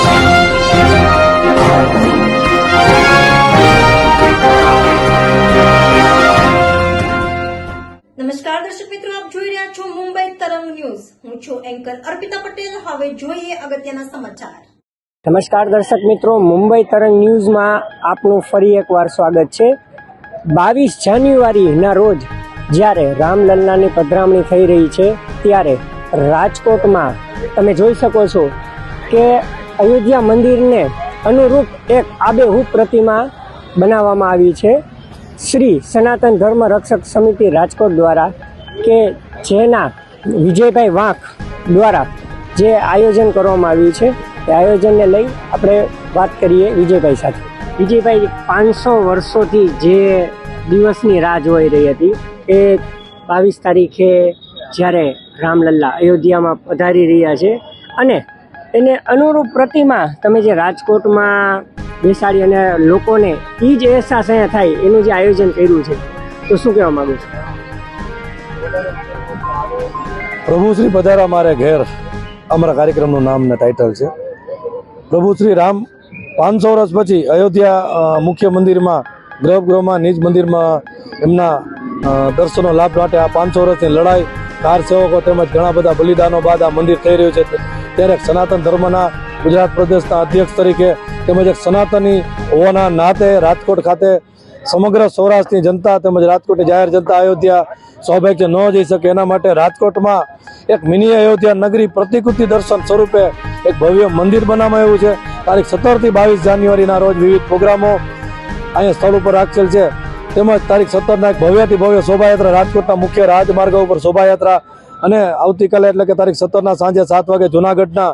નમસ્કાર દર્શક મિત્રો, આપ જોઈ રહ્યા છો મુંબઈ તરંગ ન્યૂઝ. હું છું એન્કર અર્પિતા પટેલ. હવે જોઈએ અગત્યના સમાચાર. નમસ્કાર દર્શક મિત્રો, મુંબઈ તરંગ ન્યૂઝમાં આપનું ફરી એકવાર સ્વાગત છે. 22 જાન્યુઆરીના રોજ જ્યારે રામલલ્લાની પધરામણી થઈ રહી છે ત્યારે રાજકોટમાં તમે જોઈ શકો છો કે અયોધ્યા મંદિરને અનુરૂપ એક આબેહૂબ પ્રતિમા બનાવવામાં આવી છે શ્રી સનાતન ધર્મ રક્ષક સમિતિ રાજકોટ દ્વારા, કે જેના વિજયભાઈ વાંક દ્વારા જે આયોજન કરવામાં આવ્યું છે એ આયોજનને લઈ આપણે વાત કરીએ વિજયભાઈ સાથે. વિજયભાઈ, 500 વર્ષોથી જે દિવસની રાહ જોઈ રહી હતી એ 22 તારીખે જ્યારે રામલલ્લા અયોધ્યામાં પધારી રહ્યા છે અને એને અનુરૂપ પ્રતિમા તમે જે રાજકોટમાં બેસાડી અને લોકોને એ જ અહેસાસ અહીંયા થાય એનું જે આયોજન કર્યું છે, તો શું કહેવા માંગુ છું? પ્રભુ શ્રી પધારા મારે ઘેર અમારા કાર્યક્રમનું નામ ને ટાઇટલ છે. પ્રભુ શ્રી રામ 500 વર્ષ પછી અયોધ્યા મુખ્ય મંદિરમાં ગર્ભગૃહમાં નિજ મંદિરમાં એમના દર્શનો લાભ માટે આ 500 વર્ષની લડાઈ, કાર સેવકો તેમજ ઘણા બધા બલિદાનો બાદ આ મંદિર થઈ રહ્યું છે. ત્યારે સનાતન ધર્મના ગુજરાત પ્રદેશના અધ્યક્ષ તરીકે તેમજ એક સનાતની હોવાના નાતે રાજકોટ ખાતે સમગ્ર સૌરાષ્ટ્રની જનતા તેમજ રાજકોટની જાહેર જનતા અયોધ્યા સૌભાગ્ય ન જઈ શકે એના માટે રાજકોટમાં એક મિની અયોધ્યા નગરી પ્રતિકૃતિ દર્શન સ્વરૂપે એક ભવ્ય મંદિર બનાવવામાં આવ્યું છે. તારીખ 17 થી 22 જાન્યુઆરીના રોજ વિવિધ પ્રોગ્રામો અહીંયા સ્થળ ઉપર રાખેલ છે. તેમજ તારીખ 17ના એક ભવ્યથી ભવ્ય શોભાયાત્રા રાજકોટના મુખ્ય રાજમાર્ગો ઉપર શોભાયાત્રા, અને આવતીકાલે એટલે કે તારીખ 17ના સાંજે 7 વાગે જૂનાગઢના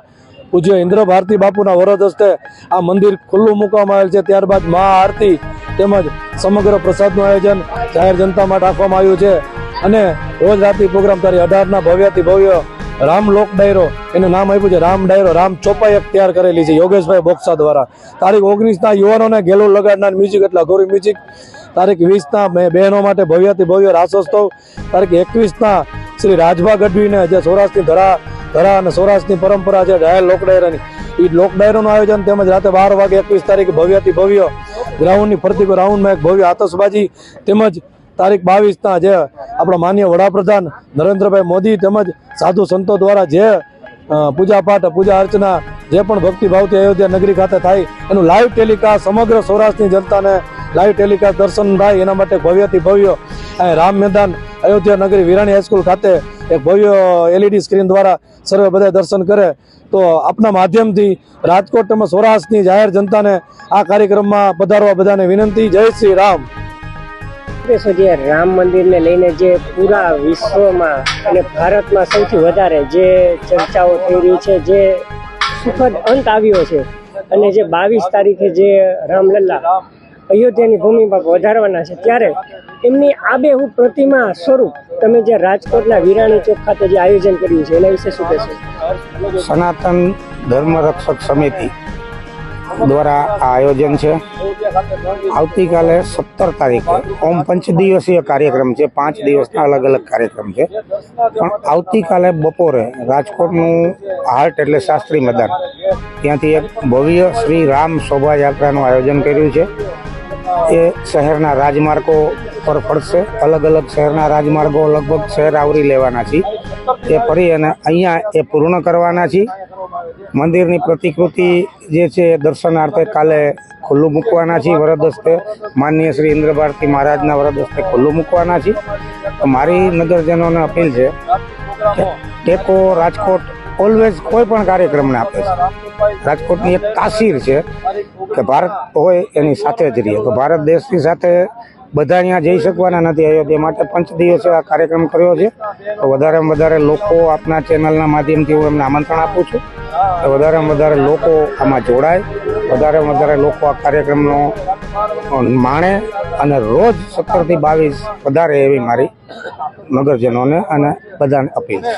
પૂજ્ય ઇન્દ્ર ભારતી બાપુના વરદ હસ્તે આ મંદિર ખુલ્લું મૂકવામાં આવેલ છે. ત્યારબાદ મહાઆરતી તેમજ સમગ્ર પ્રસાદનું આયોજન જાહેર જનતા માટે રાખવામાં આવ્યું છે. અને રોજ રાત્રિ પ્રોગ્રામ તારીખ 18ના ભવ્યથી ભવ્ય રામ લોક ડાયરો, એનું નામ આપ્યું છે રામ ડાયરો, રામ ચોપાઈ એક તૈયાર કરેલી છે યોગેશભાઈ બોક્સા દ્વારા. તારીખ 19ના યુવાનોને ગેલો લગાડનાર મ્યુઝિક એટલે અઘોરી મ્યુઝિક. તારીખ 20ના બહેનો માટે ભવ્યથી ભવ્ય રાસોત્સવ. તારીખ 21ના શ્રી રાજભા ગઢવીને જે સૌરાષ્ટ્રની ધરા અને સૌરાષ્ટ્રની પરંપરા છે ડાયલ લોક ડાયરાની, એ લોક ડાયરાનું આયોજન. તેમજ રાતે 12 વાગે 21 તારીખે ભવ્યથી ભવ્ય ગ્રાઉન્ડની ફરતી રાઉન્ડમાં એક ભવ્ય આતશબાજી. તેમજ તારીખ 22ના જે આપણા માનનીય વડાપ્રધાન નરેન્દ્રભાઈ મોદી તેમજ સાધુ સંતો દ્વારા જે પૂજાપાઠ પૂજા અર્ચના જે પણ ભક્તિભાવથી અયોધ્યા નગરી ખાતે થાય એનું લાઈવ ટેલિકાસ્ટ સમગ્ર સૌરાષ્ટ્રની જનતાને લાઈવ ટેલિકાસ્ટ દર્શન થાય એના માટે ભવ્યથી ભવ્ય રામ મેદાન અયોધ્યા નગરી વિરાણી હાઈસ્કૂલ ખાતે એક ભવ્ય LED સ્ક્રીન દ્વારા સર્વે બધા દર્શન કરે. તો આપના માધ્યમથી રાજકોટ તેમજ સૌરાષ્ટ્રની જાહેર જનતાને આ કાર્યક્રમમાં પધારવા બધાને વિનંતી. જય શ્રી રામ. જે રામ મંદિરને લઈને જે પૂરા વિશ્વમાં અને ભારતમાં સૌથી વધારે જે ચર્ચાઓ થઈ રહી છે, જે સુખદ અંત આવ્યો છે, અને જે 22 તારીખે જે રામલલ્લા અયોધ્યાની ભૂમિ પર વધારવાના છે, ત્યારે એમની આબેહૂબ પ્રતિમા સ્વરૂપ તમે જે રાજકોટના વિરાણી ચોક ખાતે જે આયોજન કર્યું છે એના વિશે શું કહેશો? સનાતન ધર્મ રક્ષક સમિતિ દ્વારા આ આયોજન છે. આવતીકાલે 17 તારીખે ઓમ 5 દિવસીય કાર્યક્રમ છે, 5 દિવસના અલગ અલગ કાર્યક્રમ છે. પણ આવતીકાલે બપોરે રાજકોટનું હાર્ટ એટલે શાસ્ત્રી મેદાન ત્યાંથી એક ભવ્ય શ્રી રામ શોભાયાત્રાનું આયોજન કર્યું છે. એ શહેરના રાજમાર્ગો પર ફરશે. અલગ અલગ શહેરના રાજમાર્ગો લગભગ શહેર આવરી લેવાના છે. એ ફરી અને અહીંયા એ પૂર્ણ કરવાના છે. મંદિરની પ્રતિકૃતિ જે છે એ દર્શનાર્થે કાલે ખુલ્લું મૂકવાના છે. વરદ હસ્તે માનનીય શ્રી ઇન્દ્ર ભારતી મહારાજના વરદ હસ્તે ખુલ્લું મૂકવાના છે. તો મારી નગરજનોને અપીલ છે કે ટેકો રાજકોટ ઓલવેઝ કોઈ પણ કાર્યક્રમને આપે છે. રાજકોટની એક તાસીર છે કે ભારત હોય એની સાથે જ રહીએ. તો ભારત દેશની સાથે બધા અહીંયા જઈ શકવાના નથી અયોધ્યા માટે 5 દિવસે આ કાર્યક્રમ કર્યો છે. તો વધારેમાં વધારે લોકો આપના ચેનલના માધ્યમથી હું એમને આમંત્રણ આપું છું કે વધારેમાં વધારે લોકો આમાં જોડાય, વધારેમાં વધારે લોકો આ કાર્યક્રમનો માણે અને રોજ 17 થી 22 વધારે એવી મારી નગરજનોને અને બધાને અપીલ છે.